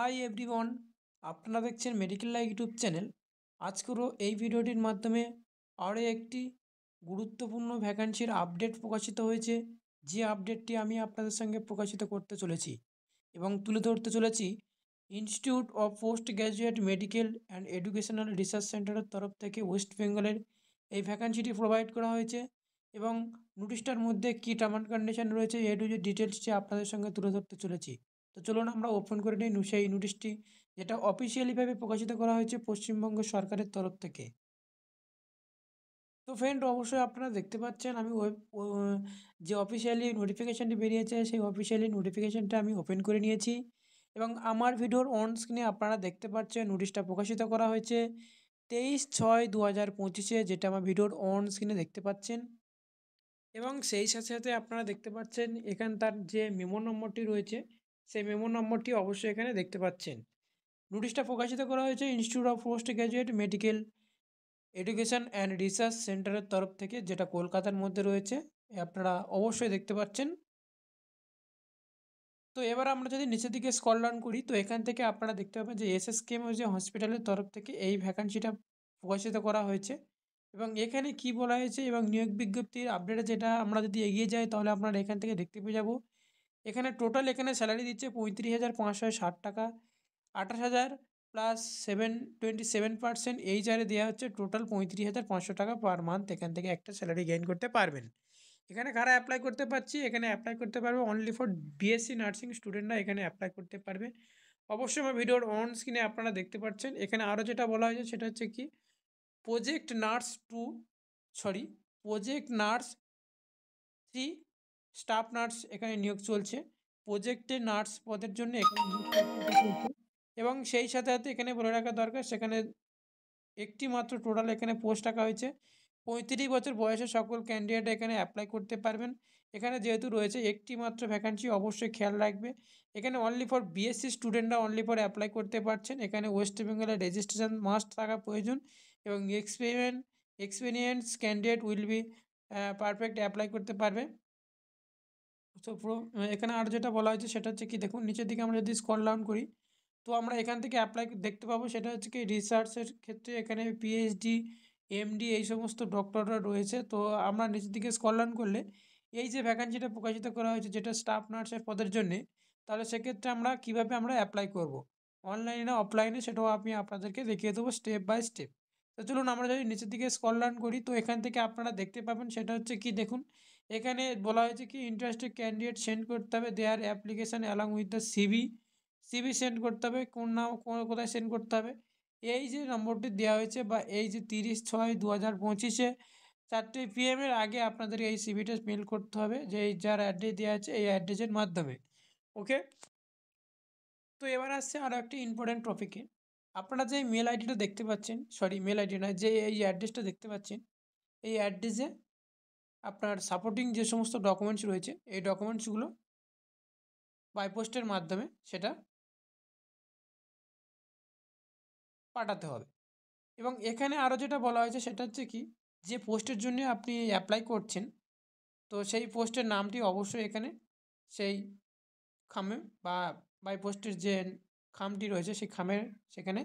Hi everyone, আপনারা দেখছেন medical live YouTube channel. আজকেরও এই ভিডিওটির মাধ্যমে আরও একটি গুরুত্বপূর্ণ ভ্যাকান্সির আপডেট প্রকাশিত হয়েছে, যে আপডেটটি আমি আপনাদের সঙ্গে প্রকাশিত করতে চলেছি এবং তুলে ধরতে চলেছি institute of Post Graduate medical and educational research সেন্টারের তরফ থেকে ওয়েস্ট বেঙ্গলের এই ভ্যাকান্সিটি প্রোভাইড করা হয়েছে এবং নোটিশটার মধ্যে কী টার্ম অ্যান্ড কন্ডিশন রয়েছে এ টু জেড ডিটেলসটি আপনাদের সঙ্গে তুলে ধরতে চলেছি। তো চলুন আমরা ওপেন করে নিই সেই নোটিশটি, যেটা অফিসিয়ালিভাবে প্রকাশিত করা হয়েছে পশ্চিমবঙ্গ সরকারের তরফ থেকে। তো ফ্রেন্ড, অবশ্যই আপনারা দেখতে পাচ্ছেন আমি যে অফিসিয়ালি নোটিফিকেশানটি বেরিয়েছে সেই অফিসিয়ালি নোটিফিকেশানটা আমি ওপেন করে নিয়েছি এবং আমার ভিডিওর অন স্ক্রিনে আপনারা দেখতে পাচ্ছেন নোটিশটা প্রকাশিত করা হয়েছে 23/6/2025-এ, যেটা আমার ভিডিওর অন স্ক্রিনে দেখতে পাচ্ছেন। এবং সেই সাথে সাথে আপনারা দেখতে পাচ্ছেন এখানে তার যে মেমো নম্বরটি রয়েছে সেই মেমো নম্বরটি অবশ্যই এখানে দেখতে পাচ্ছেন। নোটিশটা প্রকাশিত করা হয়েছে institute of Post Graduate Medical Education and Research সেন্টারের তরফ থেকে, যেটা কলকাতার মধ্যে রয়েছে, আপনারা অবশ্যই দেখতে পাচ্ছেন। তো এবার আমরা যদি নিচের দিকে স্ক্রল ডাউন করি তো এখান থেকে আপনারা দেখতে পাবেন যে এসএসকেএম যে হসপিটালের তরফ থেকে এই ভ্যাকান্সিটা প্রকাশিত করা হয়েছে এবং এখানে কি বলা হয়েছে এবং নিয়োগ বিজ্ঞপ্তির আপডেটে যেটা আমরা যদি এগিয়ে যাই তাহলে আপনারা এখান থেকে দেখতে পেয়ে যাব। এখানে টোটাল এখানে স্যালারি দিচ্ছে 35,560 টাকা, 28,000 প্লাস 27% এইচআরে দেওয়া হচ্ছে, টোটাল 35,500 টাকা পার মান্থ এখান থেকে একটা স্যালারি গেইন করতে পারবেন। এখানে কারা অ্যাপ্লাই করতে পারছি, এখানে অ্যাপ্লাই করতে পারবে অনলি ফর বিএসসি নার্সিং স্টুডেন্টরা এখানে অ্যাপ্লাই করতে পারবে। অবশ্যই আমার ভিডিওর অন স্ক্রিনে আপনারা দেখতে পাচ্ছেন। এখানে আরও যেটা বলা হয়েছে সেটা হচ্ছে কি project nurse project nurse 3 staff nurse এখানে নিয়োগ চলছে। প্রজেক্টে নার্স পদের জন্য এখানে নিয়োগ চলছে এবং সেই সাথে সাথে এখানে বলে রাখা দরকার সেখানে একটি মাত্র টোটাল এখানে পোস্ট রাখা হয়েছে। 35 বছর বয়সে সকল ক্যান্ডিডেট এখানে অ্যাপ্লাই করতে পারবেন। এখানে যেহেতু রয়েছে একটি মাত্র ভ্যাকান্সি, অবশ্যই খেয়াল রাখবে এখানে অনলি ফর বিএসসি স্টুডেন্টরা অনলি ফর অ্যাপ্লাই করতে পারছেন। এখানে ওয়েস্ট বেঙ্গলের রেজিস্ট্রেশন মাস্ট থাকা প্রয়োজন এবং experience candidate will be perfect apply করতে পারবে। তো পুরো এখানে আর যেটা বলা হয়েছে সেটা হচ্ছে কি দেখুন নিচের দিকে আমরা যদি স্ক্রল ডাউন করি তো আমরা এখান থেকে অ্যাপ্লাই দেখতে পাবো, সেটা হচ্ছে কি রিসার্চের ক্ষেত্রে এখানে পিএইচডি, এমডি এই সমস্ত ডক্টররা রয়েছে। তো আমরা নিচের দিকে স্ক্রল ডাউন করলে এই যে ভ্যাকান্সিটা প্রকাশিত করা হয়েছে যেটা স্টাফ নার্সের পদের জন্যে, তাহলে সেক্ষেত্রে আমরা কীভাবে আমরা অ্যাপ্লাই করব, অনলাইনে না অফলাইনে, সেটাও আমি আপনাদেরকে দেখিয়ে দেবো স্টেপ বাই স্টেপ। তো চলুন আমরা যদি নিচের দিকে স্ক্রল ডাউন করি তো এখান থেকে আপনারা দেখতে পাবেন সেটা হচ্ছে কি দেখুন এখানে বলা হয়েছে কি ইন্টারেস্টেড ক্যান্ডিডেট সেন্ড করতে হবে their application along with the CV send করতে হবে। কোন নাম কোথায় সেন্ড করতে হবে, এই যে নম্বরটি দেওয়া হয়েছে বা এই যে 30/6/2025-এ 4টে PM-এর আগে আপনাদের এই সিভিটা মেল করতে হবে, যে এই যার অ্যাড্রেস দেওয়া আছে এই অ্যাড্রেসের মাধ্যমে। ওকে, তো এবার আসছে আরও একটি ইম্পর্ট্যান্ট টপিকে। আপনারা যে মেল আইডিটা দেখতে পাচ্ছেন, সরি মেল আইডি নয়, যে এই অ্যাড্রেসটা দেখতে পাচ্ছেন, এই অ্যাড্রেসে আপনার সাপোর্টিং যে সমস্ত ডকুমেন্টস রয়েছে এই ডকুমেন্টসগুলো বাই পোস্টের মাধ্যমে সেটা পাঠাতে হবে। এবং এখানে আরও যেটা বলা হয়েছে সেটা হচ্ছে কি যে পোস্টের জন্য আপনি অ্যাপ্লাই করছেন তো সেই পোস্টের নামটি অবশ্যই এখানে সেই খামে বা বাই পোস্টের যে খামটি রয়েছে সেই খামের সেখানে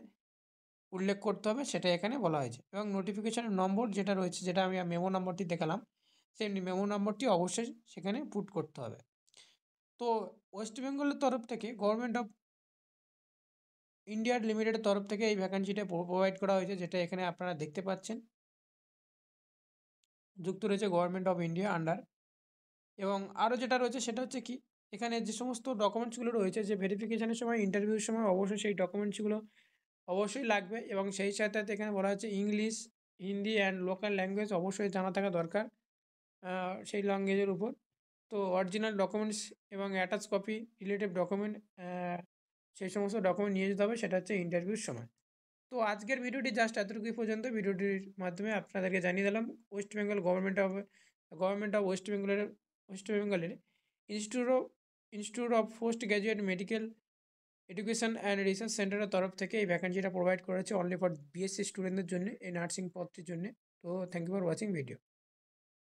উল্লেখ করতে হবে, সেটা এখানে বলা হয়েছে। এবং নোটিফিকেশানের নম্বর যেটা রয়েছে, যেটা আমি মেমো নম্বরটি দেখালাম, সেই মেমো নম্বরটি অবশ্যই সেখানে পুট করতে হবে। তো ওয়েস্ট বেঙ্গলের তরফ থেকে গভর্নমেন্ট অফ ইন্ডিয়ার লিমিটেডের তরফ থেকে এই ভ্যাকান্সিটা প্রোভাইড করা হয়েছে, যেটা এখানে আপনারা দেখতে পাচ্ছেন যুক্ত রয়েছে গভর্নমেন্ট অফ ইন্ডিয়া আন্ডার। এবং আরও যেটা রয়েছে সেটা হচ্ছে কি এখানে যে সমস্ত ডকুমেন্টসগুলো রয়েছে, যে ভেরিফিকেশানের সময় ইন্টারভিউর সময় অবশ্যই সেই ডকুমেন্টসগুলো অবশ্যই লাগবে এবং সেই সাথে সাথে এখানে বলা হচ্ছে English, Hindi and local language অবশ্যই জানা থাকা দরকার সেই ল্যাঙ্গুয়েজের উপর। তো অরিজিনাল ডকুমেন্টস এবং অ্যাটাচ কপি রিলেটিভ ডকুমেন্ট, সেই সমস্ত ডকুমেন্ট নিয়ে যেতে হবে, সেটা হচ্ছে ইন্টারভিউর সময়। তো আজকের ভিডিওটি জাস্ট এতটুকুই পর্যন্ত। ভিডিওটির মাধ্যমে আপনাদেরকে জানিয়ে দিলাম West Bengal government of West বেঙ্গলের Institute of Post Graduate Medical Education and Research সেন্টারের তরফ থেকে এই ভ্যাকান্সিটা প্রোভাইড করেছে অনলি ফর বিএসসি স্টুডেন্টদের জন্য এই নার্সিং পদটির জন্য। তো thank you for watching video.